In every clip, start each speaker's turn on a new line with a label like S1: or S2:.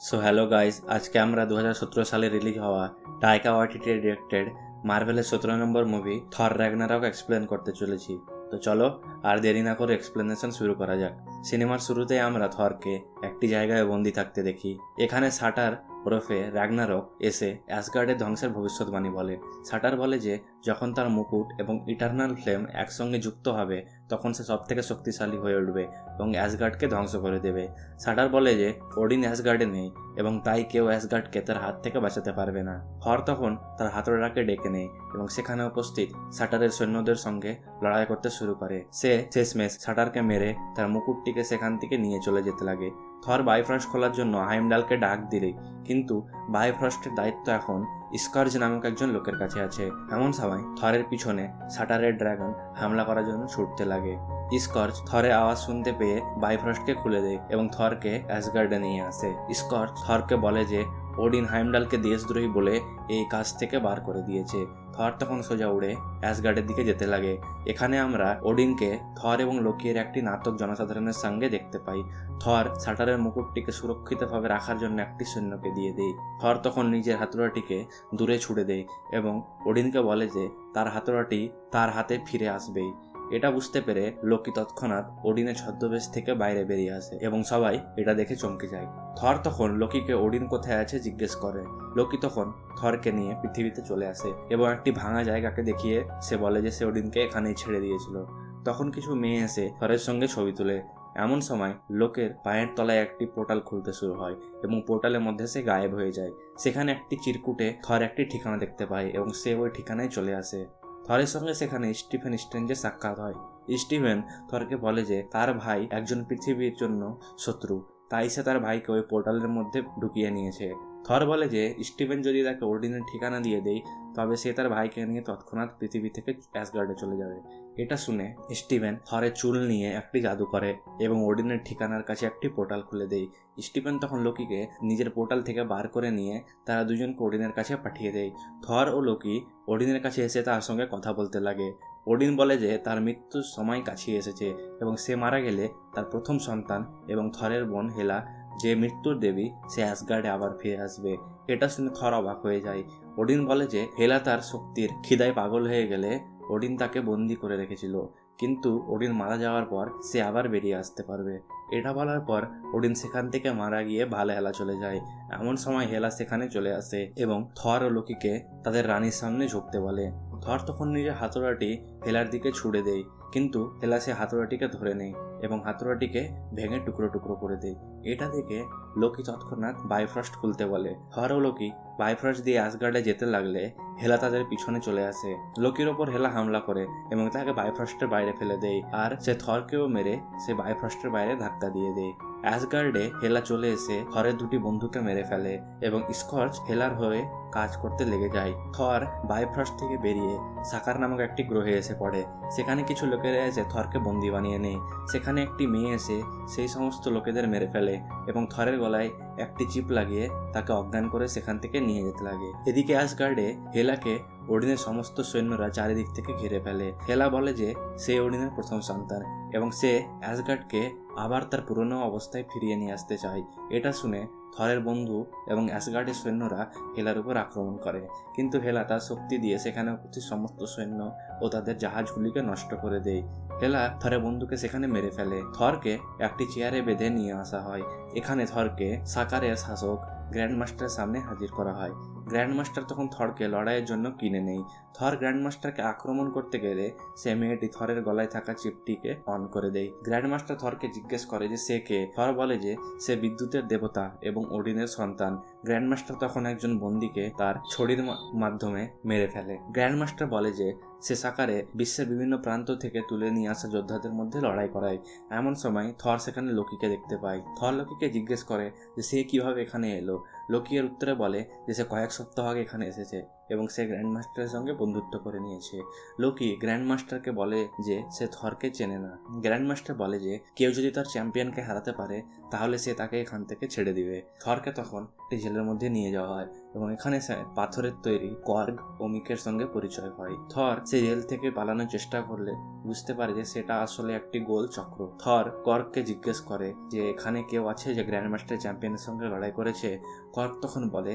S1: So hello guys, আজকে আমরা 2017 সালে রিলিজ হওয়া টাইকা ওয়াইটিটি ডিরেক্টেড মার্ভেলের 17 নম্বর মুভি থর র্যাগনারক এক্সপ্লেন করতে চলেছি। তো চলো আর দেরি না করে এক্সপ্লেনেশন শুরু করা যাক। সিনেমার শুরুতেই আমরা থরকে একটি জায়গায় বন্দি থাকতে দেখি। এখানে সাটার ওরফে র্যাগনারক এসে অ্যাসগার্ডের ধ্বংসের ভবিষ্যৎবাণী বলে। সাটার বলে যে যখন তার মুকুট এবং ইটারনাল ফ্লেম একসঙ্গে যুক্ত হবে তখন সে সব থেকে শক্তিশালী হয়ে উঠবে এবং অ্যাসগার্ডকে ধ্বংস করে দেবে। সাটার বলে যে ওডিন অ্যাসগার্ডে নেই এবং তাই কেউ অ্যাসগার্ডকে তার হাত থেকে বাঁচাতে পারবে না। থর তখন তার হাতুড়াকে ডেকে নেয় এবং সেখানে উপস্থিত সাটারের সৈন্যদের সঙ্গে লড়াই করতে শুরু করে। সে শেষমেশ সাটারকে মেরে তার মুকুটটিকে সেখান থেকে নিয়ে চলে যেতে লাগে। থর বাইফ্রস্ট খোলার জন্য হাইমডালকে ডাক দিলে, কিন্তু বাইফ্রস্টের দায়িত্ব এখন স্কার্জ নামক একজন লোকের কাছে আছে। এমন সময় থরের পিছনে সাটারের ড্রাগন হামলা করার জন্য ছুটতে লাগে। স্কর্চ থরের আওয়াজ শুনতে পেয়ে বাইফ্রস্টকে খুলে দেয় এবং থরকে অ্যাসগার্ডে নিয়ে আসে। স্কর্চ থরকে বলে যে ওডিন হাইমডালকে দেশদ্রোহী বলে এই কাজ থেকে বার করে দিয়েছে। থর তখন সোজা উড়ে অ্যাসগার্ডের দিকে যেতে লাগে। এখানে আমরা ওডিনকে থর এবং লোকির একটি নাটক জনসাধারণের সঙ্গে দেখতে পাই। থর সাটারের মুকুটটিকে সুরক্ষিতভাবে রাখার জন্য একটি সৈন্যকে দিয়ে দেয়। থর তখন নিজের হাতুড়াটিকে দূরে ছুড়ে দেয় এবং ওডিনকে বলে যে তার হাতুড়াটি তার হাতে ফিরে আসবেই। এটা বুঝতে পেরে লোকি তৎক্ষণাৎ ওডিনের ছদ্মবেশ থেকে বাইরে বেরিয়ে আসে এবং সবাই এটা দেখে চমকে যায়। থর তখন লোকিকে ওডিন কোথায় আছে জিজ্ঞেস করে। লোকি তখন থরকে নিয়ে পৃথিবীতে চলে আসে এবং একটি ভাঙা জায়গাকে দেখিয়ে সে বলে যে সে ওডিনকে এখানেই ছেড়ে দিয়েছিল। তখন কিছু মেয়ে এসে থরের সঙ্গে ছবি তোলে। এমন সময় লোকের পায়ের তলায় একটি পোর্টাল খুলতে শুরু হয় এবং পোর্টালের মধ্যে সে গায়েব হয়ে যায়। সেখানে একটি চিরকুটে থর একটি ঠিকানা দেখতে পায় এবং সে ওই ঠিকানায় চলে আসে। থরের সঙ্গে সেখানে স্টিফেন স্ট্রেঞ্জের সাক্ষাৎ হয়। স্টিফেন থরকে বলে যে তার ভাই একজন পৃথিবীর জন্য শত্রু, তাই সে তার ভাইকে ওই পোর্টালের মধ্যে ঢুকিয়ে নিয়েছে। থর বলে যে স্টিফেন যদি তাকে ওডিনের ঠিকানা দিয়ে দেয় তবে সে তার ভাইকে নিয়ে তৎক্ষণাৎ পৃথিবী থেকে অ্যাসগার্ডে চলে যাবে। এটা শুনে স্টিফেন থরের চুল নিয়ে একটি জাদু করে এবং ওডিনের ঠিকানার কাছে একটি পোর্টাল খুলে দেয়। স্টিফেন তখন লোকিকে নিজের পোর্টাল থেকে বার করে নিয়ে তারা দুজনকে ওডিনের কাছে পাঠিয়ে দেয়। থর ও লোকি ওডিনের কাছে এসে তার সঙ্গে কথা বলতে লাগে। ওডিন বলে যে তার মৃত্যুর সময় কাছিয়ে এসেছে এবং সে মারা গেলে তার প্রথম সন্তান এবং থরের বোন হেলা, যে মৃত্যুর দেবী, সে অ্যাসগার্ডে আবার ফিরে আসবে। এটা শুনে থর অবাক হয়ে যায়। ওডিন বলে যে হেলা তার শক্তির খিদায় পাগল হয়ে গেলে ওডিন তাকে বন্দি করে রেখেছিল, কিন্তু ওডিন মারা যাওয়ার পর সে আবার বেরিয়ে আসতে পারবে। এটা বলার পর ওডিন সেখান থেকে মারা গিয়ে হেলা চলে যায়। এমন সময় হেলা সেখানে চলে আসে এবং থর ও লোকিকে তাদের রানীর সামনে ঝুঁকতে বলে। থর তখন নিজের হাতুড়াটি হেলার দিকে ছুড়ে দেয়, কিন্তু হেলা সে হাতুড়াটিকে ধরে নেয় এবং হাতুড়াটিকে ভেঙে টুকরো টুকরো করে দেয়। এটা দেখে লোকি তৎক্ষণাৎ বাইফ্রস্ট খুলতে বলে। থর ও লোকি বাইফ্রস্ট দিয়ে অ্যাসগার্ডে যেতে লাগলে হেলা তাদের পিছনে চলে আসে। লোকির ওপর হেলা হামলা করে এবং তাকে বাইফ্রস্টের বাইরে ফেলে দেয়, আর সে থরকেও মেরে সে বাইফ্রস্টের বাইরে ধাক্কা দিয়ে দেয়। অ্যাসগার্ডে হেলা চলে এসে থরের দুটি বন্ধুকে মেরে ফেলে এবং স্কর্চ হেলার হয়ে কাজ করতে লেগে যায়। থর বাইফ্রস্ট থেকে বেরিয়ে সাকার নামক একটি গ্রহে এসে পড়ে। সেখানে কিছু লোকেরা এসে থরকে বন্দি বানিয়ে নেয়। সেখানে একটি মেয়ে এসে সেই সমস্ত লোকেদের মেরে ফেলে এবং থরের গলায় একটি চিপ লাগিয়ে তাকে অজ্ঞান করে সেখান থেকে নিয়ে যেতে লাগে। এদিকে অ্যাসগার্ডে হেলাকে ওডিনের সমস্ত সৈন্যরা চারিদিক থেকে ঘিরে ফেলে। হেলা বলে যে সে ওডিনের প্রথম সন্তান এবং সে অ্যাসগার্ডকে আবার তার পুরনো অবস্থায় ফিরিয়ে নিয়ে আসতে চায়। এটা শুনে থরের বন্ধু এবং অ্যাসগার্ডের সৈন্যরা হেলার উপর আক্রমণ করে, কিন্তু হেলা তার শক্তি দিয়ে সেখানে উপস্থিত সমস্ত সৈন্য ও তাদের জাহাজগুলিকে নষ্ট করে দেয়। হেলা থরের বন্ধুকে সেখানে মেরে ফেলে। থরকে একটি চেয়ারে বেঁধে নিয়ে আসা হয়। এখানে থরকে সাকারের শাসক গ্র্যান্ডমাস্টারের সামনে হাজির করা হয়। গ্র্যান্ডমাস্টার তখন থরকে লড়াইয়ের জন্য কিনে নেয়। থর গ্র্যান্ডমাস্টারকে আক্রমণ করতে গেলে সে মেয়েটি থরের গলায় থাকা চিপটিকে অন করে দেয়। গ্র্যান্ডমাস্টার থরকে জিজ্ঞেস করে যে সে কে। থর বলে যে সে বিদ্যুতের দেবতা এবং ওডিনের সন্তান। গ্র্যান্ডমাস্টার তখন একজন বন্দীকে তার ছড়ির মাধ্যমে মেরে ফেলে। গ্র্যান্ডমাস্টার বলে যে সে সাকারে বিশ্বের বিভিন্ন প্রান্ত থেকে তুলে নিয়ে আসা যোদ্ধাদের মধ্যে লড়াই করায়। এমন সময় থর সেখানে লোকিকে দেখতে পায়। থর লোকিকে জিজ্ঞেস করে যে সে কিভাবে এখানে এলো। লোকি এর উত্তরে বলে যে সে কয়েক সপ্তাহ আগে এখানে এসেছে এবং সে গ্র্যান্ড মাস্টারের সঙ্গে বন্ধুত্ব করে নিয়েছে। লোকি গ্র্যান্ড মাস্টারকে বলে যে সে থরকে চেনে না। গ্র্যান্ড মাস্টার বলে যে কেউ যদি তার চ্যাম্পিয়নকে হারাতে পারে তাহলে সে তাকে এখান থেকে ছেড়ে দিবে। থরকে তখন একটি জেলের মধ্যে নিয়ে যাওয়া হয় এবং এখানে সে পাথরের তৈরি কর্গ ও মিকের সঙ্গে পরিচয় হয়। থর সে জেল থেকে পালানোর চেষ্টা করলে বুঝতে পারে যে সেটা আসলে একটি গোল চক্র। থর কর্গকে জিজ্ঞেস করে যে এখানে কেউ আছে যে গ্র্যান্ড মাস্টার চ্যাম্পিয়নের সঙ্গে লড়াই করেছে। কর্গ তখন বলে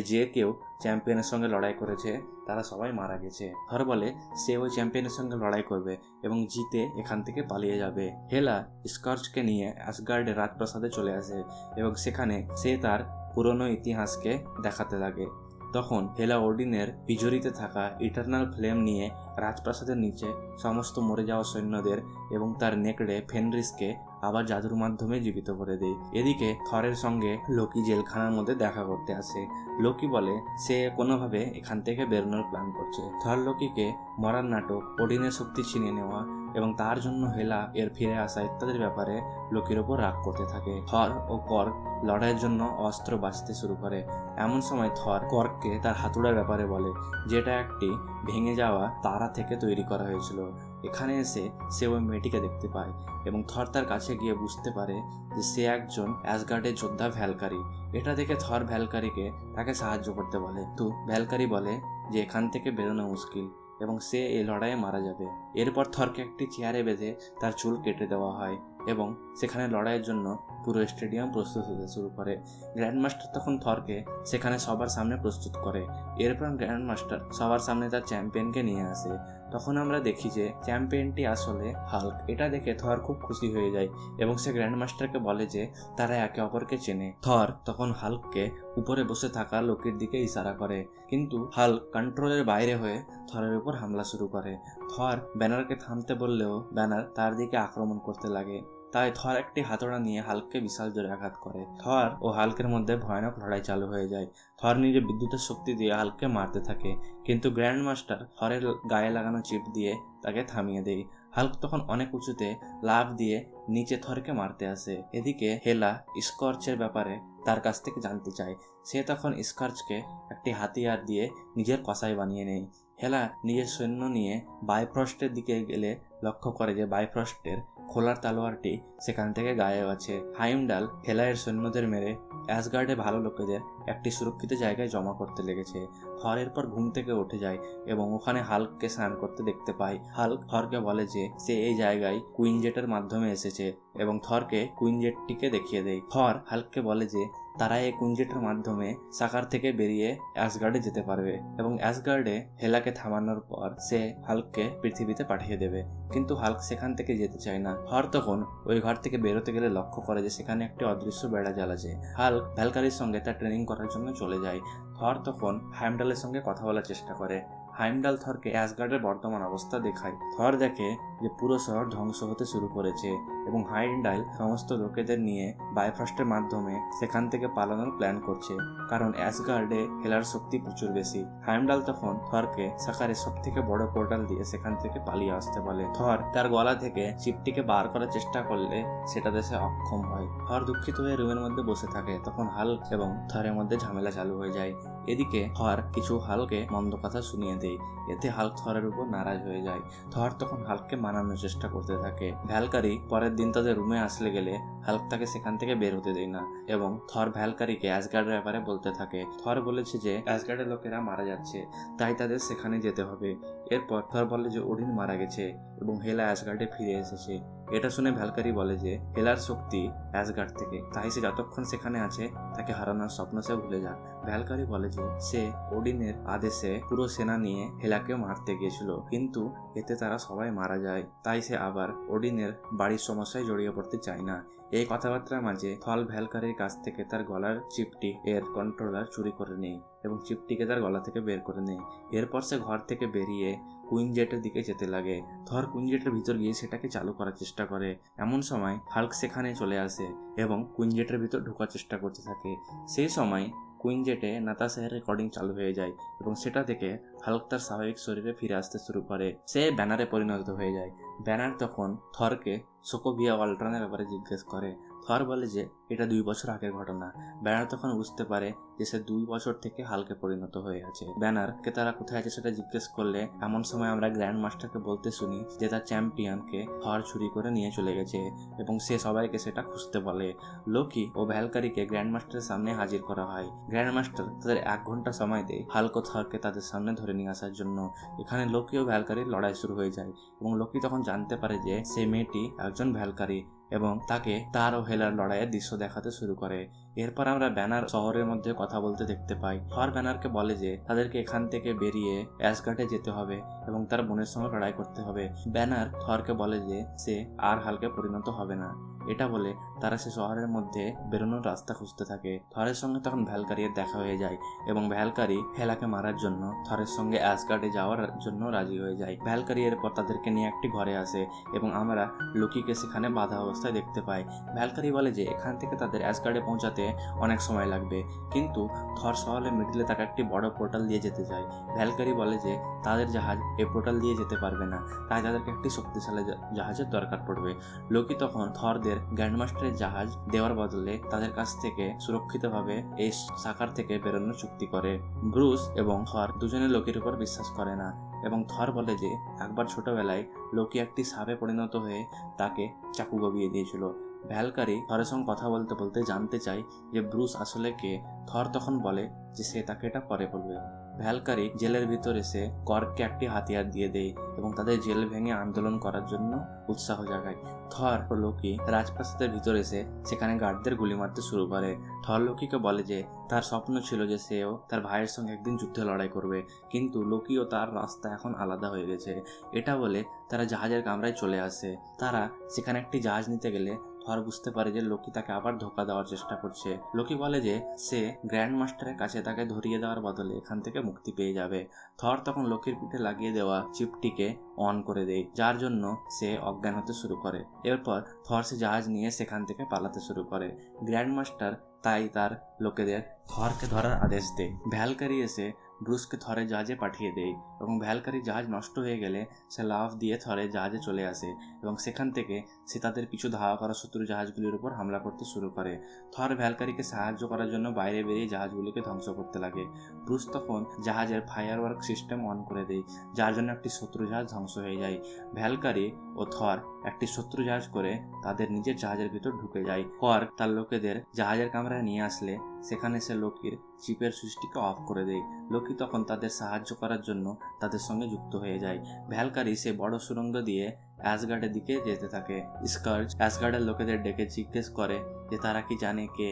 S1: যে কেউ চ্যাম্পিয়নের সঙ্গে লড়াই করেছে তারা সবাই মারা গেছে। থর বলে সে ওই চ্যাম্পিয়নের সঙ্গে লড়াই করবে এবং জিতে এখান থেকে পালিয়ে যাবে। হেলা স্কর্চকে নিয়ে অ্যাসগার্ডের রাজপ্রাসাদে চলে আসে এবং সেখানে সে তার পুরনো ইতিহাসকে দেখাতে লাগে। তখন হেলা ওডিনের পিজরিতে থাকা ইটারনাল ফ্লেম নিয়ে রাজপ্রাসাদের নিচে সমস্ত মরে যাওয়া সৈন্যদের এবং তার নেকড়ে ফেনরিসকে আবার জাদুর মাধ্যমে জীবিত করে দেয়। এদিকে থরের সঙ্গে লোকি জেলখানার মধ্যে দেখা করতে আসে। লোকি বলে সে কোনোভাবে এখান থেকে বেরোনোর প্ল্যান করছে। থর লোকিকে মরার নাটক, ওডিনের শক্তি ছিনিয়ে নেওয়া এবং তার জন্য হেলা এর ফিরে আসা ইত্যাদির ব্যাপারে লোকির ওপর রাগ করতে থাকে। থর ও কর্গ লড়াইয়ের জন্য অস্ত্র বাঁচতে শুরু করে। এমন সময় থর কর্গকে তার হাতুড়ার ব্যাপারে বলে, যেটা একটি ভেঙে যাওয়া তারা থেকে তৈরি করা হয়েছিল। এখানে এসে সে ওই মেয়েটিকে দেখতে পায় এবং থর তার কাছে গিয়ে বুঝতে পারে যে সে একজন অ্যাসগার্ডের যোদ্ধা ভ্যালকারি। এটা দেখে থর ভ্যালকারিকে তাকে সাহায্য করতে বলে, তো ভ্যালকারি বলে যে এখান থেকে বেরোনো মুশকিল এবং সে এই লড়াইয়ে মারা যাবে। এরপর থরকে একটি চেয়ারে বেঁধে তার চুল কেটে দেওয়া হয় এবং সেখানে লড়াইয়ের জন্য পুরো স্টেডিয়াম প্রস্তুত হতে শুরু করে। গ্র্যান্ড মাস্টার তখন থরকে সেখানে সবার সামনে প্রস্তুত করে। এরপর গ্র্যান্ড মাস্টার সবার সামনে তার চ্যাম্পিয়নকে নিয়ে আসে। তখন আমরা দেখি যে চ্যাম্পিয়নটি আসলে হাল্ক। এটা দেখে থর খুব খুশি হয়ে যায় এবং সে গ্র্যান্ড মাস্টারকে বলে যে তারা একে অপরকে চেনে। থর তখন হাল্ককে উপরে বসে থাকা লোকের দিকে ইশারা করে, কিন্তু হাল্ক কন্ট্রোলের বাইরে হয়ে থরের উপর হামলা শুরু করে। থর ব্যানারকে থামতে বললেও ব্যানার তার দিকে আক্রমণ করতে লাগে। তাই থর একটি হাতুড়া নিয়ে হাল্ককে বিশাল জোরে আঘাত করে। থর ও হাল্কের মধ্যে ভয়ানক লড়াই চালু হয়ে যায়। থর নিজে বিদ্যুতের শক্তি দিয়ে হাল্ককে মারতে থাকে, কিন্তু গ্র্যান্ড মাস্টার থরের গায়ে লাগানো চিপ দিয়ে তাকে থামিয়ে দেয়। হাল্ক তখন অনেক উঁচুতে লাফ দিয়ে নিচে থরকে মারতে আসে। এদিকে হেলা স্কর্চের ব্যাপারে তার কাছ থেকে জানতে চায়। সে তখন স্কর্চকে একটি হাতিয়ার দিয়ে নিজের কসাই বানিয়ে নেয়। হেলা নিজের সৈন্য নিয়ে বাইফ্রস্টের দিকে গেলে লক্ষ্য করে যে বাইফ্রস্টের খোলার তালোয়ারটি সেখান থেকে গায়েব আছে। হাইমডাল হেলায়ের সৈন্যদের মেরে অ্যাসগার্ডে ভালো লোকেদের একটি সুরক্ষিত জায়গায় জমা করতে লেগেছে। থর এরপর ঘুম থেকে উঠে যায় এবং ওখানে হাল্ককে স্নান করতে দেখতে পায়। হাল্ক থরকে বলে যে সে এই জায়গায় কুইনজেটের মাধ্যমে এসেছে এবং থরকে কুইনজেটটিকে দেখিয়ে দেয়। থর হাল্ককে বলে যে তারা এই কুইনজেটের মাধ্যমে সাকার থেকে বেরিয়ে অ্যাসগার্ডে যেতে পারবে এবং অ্যাসগার্ডে হেলাকে থামানোর পর সে হাল্ককে পৃথিবীতে পাঠিয়ে দেবে, কিন্তু হাল্ক সেখান থেকে যেতে চায় না। থর তখন ওই ঘর থেকে বেরোতে গেলে লক্ষ্য করে যে সেখানে একটি অদৃশ্য বেড়া জাল আছে। হাল্ক ভ্যালকারির সঙ্গে তার ট্রেনিং করার জন্য চলে যায়। থর তখন হাইমডালের সঙ্গে কথা বলার চেষ্টা করে। হাইমডাল থরকে অ্যাসগার্ডের বর্তমান অবস্থা দেখায়। থর দেখে যে পুরো শহর ধ্বংস হতে শুরু করেছে এবং হাইমডাল সমস্ত লোকেদের নিয়ে বাইফ্রস্টের মাধ্যমে সেখান থেকে পালানোর প্ল্যান করছে, কারণ অ্যাসগার্ডে হেলার শক্তি প্রচুর বেশি। হাইমডাল তখন থরকে সাকারের সব থেকে বড় পোর্টাল দিয়ে সেখান থেকে পালিয়ে আসতে বলে। থর তার গলা থেকে চিপটিকে বার করার চেষ্টা করলে সেটাতে সে অক্ষম হয়। থর দুঃখিত হয়ে রুমের মধ্যে বসে থাকে। তখন হাল্ক এবং থরের মধ্যে ঝামেলা চালু হয়ে যায়। এদিকে থর কিছু হাল্ককে মন্দ কথা শুনিয়ে দেয়। এতে হাল্ক থরের উপর নারাজ হয়ে যায়। থর তখন হাল্ককে মানানোর চেষ্টা করতে থাকে। ভ্যালকারি পরের দিন তাদের রুমে আসলে গেলে হাল্ক তাকে সেখান থেকে বের হতে দেয় না এবং থর ভ্যালকারিকে অ্যাসগার্ডের ব্যাপারে বলতে থাকে। থর বলেছে যে অ্যাসগার্ডের লোকেরা মারা যাচ্ছে, তাই তাদের সেখানে যেতে হবে। এরপর থর বলে যে ওডিন মারা গেছে এবং হেলা অ্যাসগার্ডে ফিরে এসেছে। এটা শুনে ভ্যালকারি বলে যে হেলার শক্তি অ্যাসগার্ড থেকে, তাই সে যতক্ষণ সেখানে আছে তাকে হারানোর স্বপ্ন সে ভুলে যাক। ভ্যালকারি বলে যে সে ওডিনের আদেশে পুরো সেনা নিয়ে হেলাকে মারতে গিয়েছিল, কিন্তু এতে তারা সবাই মারা যায়, তাই সে আবার ওডিনের বাড়ির সমস্যায় জড়িয়ে পড়তে চায় না। এই কথাবার্তার মাঝে থল ভ্যালকারির কাছ থেকে তার গলার চিপটি এর কন্ট্রোলার চুরি করে নেয় এবং চিপটিকে তার গলা থেকে বের করে নেয়। এরপর সে ঘর থেকে বেরিয়ে কুইনজেটের দিকে যেতে লাগে। থর কুইনজেটের ভিতর গিয়ে সেটাকে চালু করার চেষ্টা করে। এমন সময় হাল্ক সেখানে চলে আসে এবং কুইনজেটের ভিতর ঢোকার চেষ্টা করতে থাকে। সেই সময় কুইনজেটে নাতাশার রেকর্ডিং চালু হয়ে যায় এবং সেটা থেকে হাল্ক তার স্বাভাবিক শরীরে ফিরে আসতে শুরু করে। সে ব্যানারে পরিণত হয়ে যায়। ব্যানার তখন থরকে সোকোভিয়া ওয়াল্ট্রনের ব্যাপারে জিজ্ঞেস করে। থর বলে যে এটা 2 বছর আগের ঘটনা। ব্যানার তখন বুঝতে পারে যে সে 2 বছর থেকে হালকে পরিণত হয়ে আছে। ব্যানারকে তারা কোথায় আছে সেটা জিজ্ঞেস করলে এমন সময় আমরা গ্র্যান্ড মাস্টারকে বলতে শুনি যে তার চ্যাম্পিয়নকে থর চুরি করে নিয়ে চলে গেছে এবং সে সবাইকে সেটা খুঁজতে বলে। লোকি ও ভ্যালকারিকে গ্র্যান্ড মাস্টারের সামনে হাজির করা হয়। গ্র্যান্ড মাস্টার তাদের 1 ঘন্টা সময় দেয় হাল্ক ও থরকে তাদের সামনে ধরে নিয়ে আসার জন্য। এখানে লোকি ও ভ্যালকারির লড়াই শুরু হয়ে যায় এবং লোকি তখন জানতে পারে যে সে মেয়েটি একজন ভ্যালকারি এবং তাকে তার ও হেলার লড়াইয়ের দৃশ্য দেখাতে শুরু করে। এরপর আমরা ব্যানার শহরের মধ্যে কথা বলতে দেখতে পাই। থর ব্যানারকে বলে যে তাদেরকে এখান থেকে বেরিয়ে অ্যাসগার্ডে যেতে হবে এবং তার বোনের সঙ্গে লড়াই করতে হবে। ব্যানার থরকে বলে যে সে আর হালকে পরিণত হবে না। এটা বলে তারা সে শহরের মধ্যে বেরোনোর রাস্তা খুঁজতে থাকে। থরের সঙ্গে তখন ভ্যালকারির দেখা হয়ে যায় এবং ভ্যালকারি হেলাকে মারার জন্য থরের সঙ্গে অ্যাসগার্ডে যাওয়ার জন্য রাজি হয়ে যায়। ভ্যালকারি এরপর তাদেরকে নিয়ে একটি ঘরে আসে এবং আমরা লোকিকে সেখানে বাধা অবস্থায় দেখতে পাই। ভ্যালকারি বলে যে এখান থেকে তাদের অ্যাসগার্ডে পৌঁছাতে অনেক সময় লাগবে, কিন্তু থর শহরের মিডলে তাকে একটি বড় পোর্টাল দিয়ে যেতে চায়। ভ্যালকারি বলে যে তাদের জাহাজ এই পোর্টাল দিয়ে যেতে পারবে না, তাই তাদেরকে একটি শক্তিশালী জাহাজের দরকার পড়বে। লোকি তখন থরদের গ্র্যান্ডমাস্টারের জাহাজ দেওয়ার বদলে তাদের কাছ থেকে সুরক্ষিতভাবে এই সাকার থেকে বেরোনোর চুক্তি করে। ব্রুস এবং থর দুজনে লোকির উপর বিশ্বাস করে না এবং থর বলে যে একবার ছোটবেলায় লোকি একটি সাপে পরিণত হয়ে তাকে চাকু গবিয়ে দিয়েছিল। ভ্যালকারি থরের সঙ্গে কথা বলতে বলতে জানতে চায় যে ব্রুস আসলে কে। থর তখন বলে যে সে তাকে এটা পরে বলবে। ভ্যালকারি জেলের ভিতর এসে কর্ককে একটি হাতিয়ার দিয়ে দেয় এবং তাদের জেল ভেঙে আন্দোলন করার জন্য উৎসাহ জাগায়। থর ও লোকি রাজপ্রাসাদের ভিতর এসে সেখানে গার্ডদের গুলি মারতে শুরু করে। থর লোকিকে বলে যে তার স্বপ্ন ছিল যে সেও তার ভাইয়ের সঙ্গে একদিন যুদ্ধে লড়াই করবে, কিন্তু লোকি ও তার রাস্তা এখন আলাদা হয়ে গেছে। এটা বলে তারা জাহাজের কামরায় চলে আসে। তারা সেখানে একটি জাহাজ নিতে গেলে থর বুঝতে পারে যে লোকি তাকে আবার ধোঁকা দেওয়ার চেষ্টা করছে। লোকি বলে যে সে গ্র্যান্ড মাস্টারের কাছে তাকে ধরিয়ে দেওয়ার বদলে এখান থেকে মুক্তি পেয়ে যাবে। থর তখন লোকির পিঠে লাগিয়ে দেওয়া চিপটিকে অন করে দেয়, যার জন্য সে অজ্ঞান হতে শুরু করে। এরপর থর সে জাহাজ নিয়ে সেখান থেকে পালাতে শুরু করে। গ্র্যান্ড মাস্টার তাই তার লোকেদের থরকে ধরার আদেশ দেয়। ভ্যালকারি এসে ব্রুসকে থরের জাহাজে পাঠিয়ে দেয় এবং ভ্যালকারি জাহাজ নষ্ট হয়ে গেলে সে লাফ দিয়ে থরের জাহাজে চলে আসে এবং সেখান থেকে সে তাদের পিছু ধাওয়া করা শত্রু জাহাজগুলির উপর হামলা করতে শুরু করে। থর ভ্যালকারিকে সাহায্য করার জন্য বাইরে বেরিয়ে জাহাজগুলিকে ধ্বংস করতে লাগে। ব্রুস তখন জাহাজের ফায়ারওয়ার্ক সিস্টেম অন করে দেয়, যার জন্য একটি শত্রু জাহাজ ধ্বংস হয়ে যায়। ভ্যালকারি ও থর একটি শত্রু জাহাজ করে তাদের নিজের জাহাজের ভিতর ঢুকে যায়। কর্ক তার লোকেদের জাহাজের কামরায় নিয়ে আসলে সেখানে সে লোকির চিপের সুইচটিকে অফ করে দেয়। লোকি তখন তাদের সাহায্য করার জন্য তাদের সঙ্গে যুক্ত হয়ে যায়। ভ্যালকারি সে বড় সুড়ঙ্গ দিয়ে অ্যাসগার্ডের দিকে যেতে থাকে। স্কার্জ অ্যাসগার্ডের লোকেদের ডেকে জিজ্ঞেস করে যে তারা কি জানে কে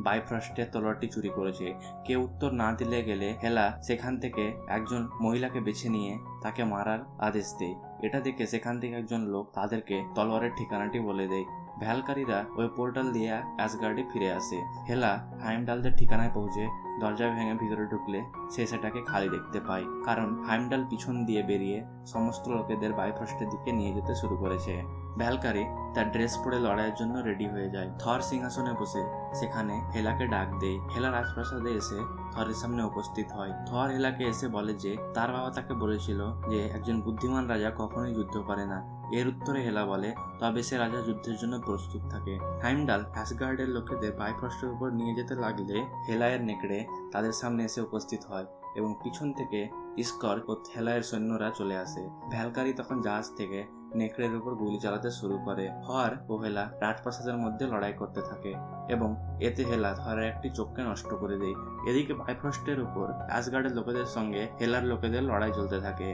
S1: বাইফ্রস্টের তলোয়ারটি চুরি করেছে। কেউ উত্তর না দিলে গেলে হেলা সেখান থেকে একজন মহিলাকে বেছে নিয়ে তাকে মারার আদেশ দেয়। এটা দেখে সেখান থেকে একজন লোক তাদেরকে তলোয়ারের ঠিকানাটি বলে দেয়। ভ্যালকারিরা ওই পোর্টাল দিয়ে অ্যাসগার্ডে ফিরে আসে। হেলা হাইমডালদের ঠিকানায় পৌঁছে দরজা ভেঙে ভিতরে ঢুকলে সে সেটাকে খালি দেখতে পায়, কারণ হাইমডাল পিছন দিয়ে বেরিয়ে সমস্ত লোকেদের বাইফ্রস্টের দিকে নিয়ে যেতে শুরু করেছে। ভ্যালকারি তার ড্রেস পরে লড়াইয়ের জন্য রেডি হয়ে যায়। থর সিংহাসনে বসে সেখানে হেলাকে ডাক দেয়। হেলা রাজপ্রাসাদে এসে থরের সামনে উপস্থিত হয়। থর হেলাকে এসে বলে যে তার বাবা তাকে বলেছিল যে একজন বুদ্ধিমান রাজা কখনোই যুদ্ধ করে না। এর উত্তরে হেলা বলে তবে সে রাজা যুদ্ধের জন্য প্রস্তুত থাকে। হাইমডাল অ্যাসগার্ডের লোকেদের বাইফ্রস্টের উপর নিয়ে যেতে লাগলে হেলায়ের নেকড়ে তাদের সামনে এসে উপস্থিত হয় এবং পিছন থেকে স্কর্ক ও হেলায়ের সৈন্যরা চলে আসে। ভ্যালকারি তখন জাহাজ থেকে নেকড়ের উপর গুলি চালাতে শুরু করে। থর ও হেলা রাজপ্রাসাদের মধ্যে লড়াই করতে থাকে এবং এতে হেলা থরের একটি চোখকে নষ্ট করে দেয়। এদিকে বাইফ্রস্টের উপর অ্যাসগার্ডের লোকেদের সঙ্গে হেলার লোকেদের লড়াই চলতে থাকে।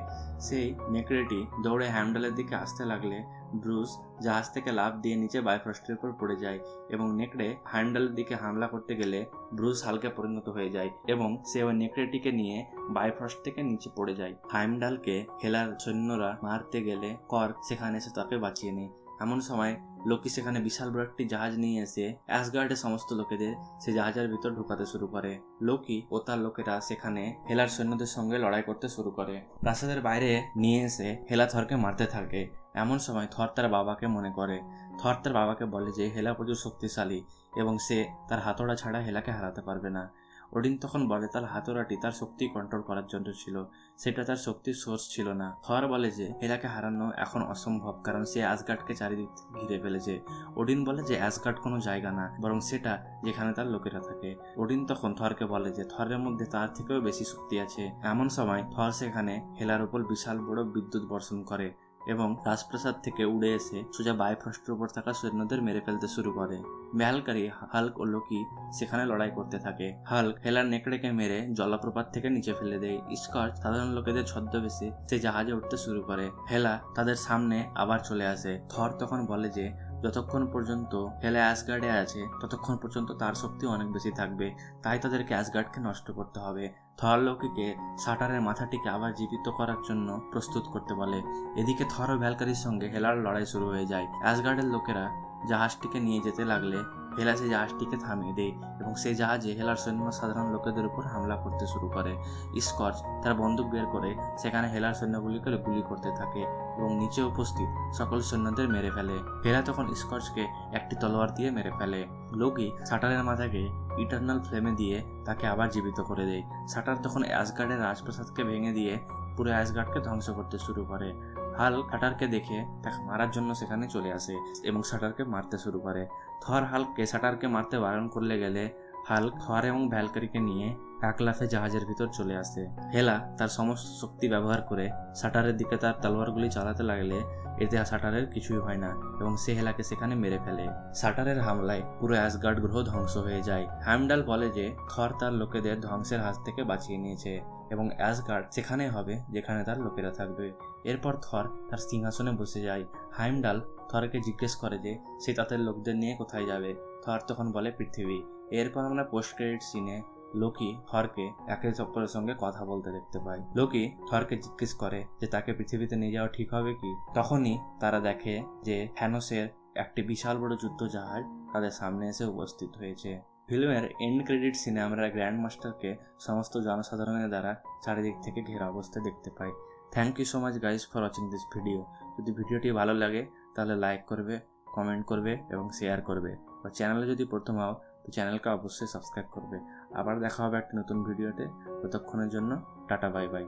S1: সেই নেকড়েটি দৌড়ে হ্যান্ডেলের দিকে আসতে লাগলে ব্রুস জাহাজ থেকে লাফ দিয়ে নিচে বাইফ্রস্টের উপর পড়ে যায় এবং নেকড়ে হ্যান্ডেলের দিকে হামলা করতে গেলে ব্রুস হালকে পরিণত হয়ে যায় এবং সে ওই নেকড়েটিকে নিয়ে বাইফ্রস্ট থেকে নিচে পড়ে যায়। হাইমডালকে হেলার সৈন্যরা মারতে গেলে কর্ক সেখানে এসে তাকে বাঁচিয়ে নেয়। এমন সময় লোকি সেখানে বিশাল বড় একটি জাহাজ নিয়ে এসে অ্যাসগার্ডের সমস্ত লোকেদের সে জাহাজের ভিতর ঢোকাতে শুরু করে। লোকি ও তার লোকেরা সেখানে হেলার সৈন্যদের সঙ্গে লড়াই করতে শুরু করে। প্রাসাদের বাইরে নিয়ে এসে হেলা থরকে মারতে থাকে। এমন সময় থর তার বাবাকে মনে করে। থর তার বাবাকে বলে যে হেলা প্রচুর শক্তিশালী এবং সে তার হাতড়া ছাড়া হেলাকে হারাতে পারবে না। ওডিন তখন বলে তার হাতুড়াটি তার শক্তি কন্ট্রোল করার জন্য ছিল, সেটা তার শক্তির সোর্স ছিল না। থর বলে যে হেলাকে হারানো এখন অসম্ভব, কারণ সে অ্যাসগার্ডকে চারিদিক থেকে ঘিরে ফেলেছে। ওডিন বলে যে অ্যাসগার্ড কোনো জায়গা না, বরং সেটা যেখানে তার লোকেরা থাকে। ওডিন তখন থরকে বলে যে থরের মধ্যে তার থেকেও বেশি শক্তি আছে। এমন সময় থর সেখানে হেলার উপর বিশাল বড় বিদ্যুৎ বর্ষণ করে এবং রাজপ্রাসাদ থেকে উড়ে এসে সোজা বাইফ্রস্টের উপর থাকা সৈন্যদের মেরে ফেলতে শুরু করে। ভ্যালকারি, হাল্ক ও লোকি সেখানে লড়াই করতে থাকে। হাল্ক হেলার নেকড়েকে মেরে জলপ্রপাত থেকে নিচে ফেলে দেয়। স্কচ সাধারণ লোকেদের ছদ্মবেশে সে জাহাজে উঠতে শুরু করে। হেলা তাদের সামনে আবার চলে আসে। থর তখন বলে যে যতক্ষণ পর্যন্ত হেলা অ্যাসগার্ডে আছে ততক্ষণ পর্যন্ত তার শক্তি অনেক বেশি থাকবে, তাই তাদেরকে অ্যাসগার্ডকে নষ্ট করতে হবে। থর লোকিকে শাটারের মাথাটিকে আবার জীবিত করার জন্য প্রস্তুত করতে বলে। এদিকে থর ও ভ্যালকারির সঙ্গে হেলার লড়াই শুরু হয়ে যায়। অ্যাসগার্ডের লোকেরা জাহাজটিকে নিয়ে যেতে লাগলে হেলা সেই জাহাজটিকে থামিয়ে দেয় এবং সেই জাহাজে হেলার সৈন্য সাধারণ লোকেদের উপর হামলা করতে শুরু করে। স্কচ তার বন্দুক বের করে সেখানে হেলার সৈন্যগুলিকে গুলি করতে থাকে এবং নিচে উপস্থিত সকল সৈন্যদের মেরে ফেলে। হেলা তখন স্কচকে একটি তলোয়ার দিয়ে মেরে ফেলে। লোকি শাটারের মাথাকে ইটারনাল ফ্লেমে দিয়ে তাকে আবার জীবিত করে দেয়। শাটার তখন অ্যাসগার্ডের রাজপ্রাসাদকে ভেঙে দিয়ে পুরো অ্যাসগার্ডকে ধ্বংস করতে শুরু করে। হাল্ক শাটারকে দেখে তাকে মারার জন্য সেখানে চলে আসে এবং শাটারকে মারতে শুরু করে। থর হাল্ককে শাটারকে মারতে বারণ করলে গেলে হাল্ক থর এবং ভ্যালকারিকে নিয়ে এক লাফে জাহাজের ভিতর চলে আসে। হেলা তার সমস্ত শক্তি ব্যবহার করে শাটারের দিকে তার তলোয়ারগুলি চালাতে লাগলে এতে শাটারের কিছুই হয় না এবং সে হেলাকে সেখানে মেরে ফেলে। শাটারের হামলায় পুরো অ্যাসগার্ড গ্রহ ধ্বংস হয়ে যায়। হাইমডাল বলে যে থর তার লোকেদের ধ্বংসের হাত থেকে বাঁচিয়ে নিয়েছে এবং অ্যাসগার্ড সেখানে হবে যেখানে তার লোকেরা থাকবে। এরপর থর তার সিংহাসনে বসে যায়। হাইমডাল থরকে জিজ্ঞেস করে যে সে তাদের লোকদের নিয়ে কোথায় যাবে। থর তখন বলে পৃথিবী। এরপর আমরা পোস্ট ক্রেডিট সিনে লোকি থরকে একে অপরের সঙ্গে কথা বলতে দেখতে পাই। লোকি থরকে জিজ্ঞেস করে যে তাকে পৃথিবীতে নিয়ে যাওয়া ঠিক হবে কি। তখনই তারা দেখে যে থ্যানোসের একটি বিশাল বড় যুদ্ধ জাহাজ তাদের সামনে এসে উপস্থিত হয়েছে। ফিল্মের এন্ড ক্রেডিট সিনে আমরা গ্র্যান্ড মাস্টারকে সমস্ত জনসাধারণের দ্বারা চারিদিক থেকে ঘেরা অবস্থায় দেখতে পাই। Thank you so much guys for watching this video. যদি ভিডিওটি ভালো লাগে তাহলে লাইক করবে, কমেন্ট করবে এবং শেয়ার করবে। বা চ্যানেলে যদি প্রথম হও তো চ্যানেলকে অবশ্যই সাবস্ক্রাইব করবে। আবার দেখা হবে একটা নতুন ভিডিওতে। ততক্ষণের জন্য টাটা, বাই বাই।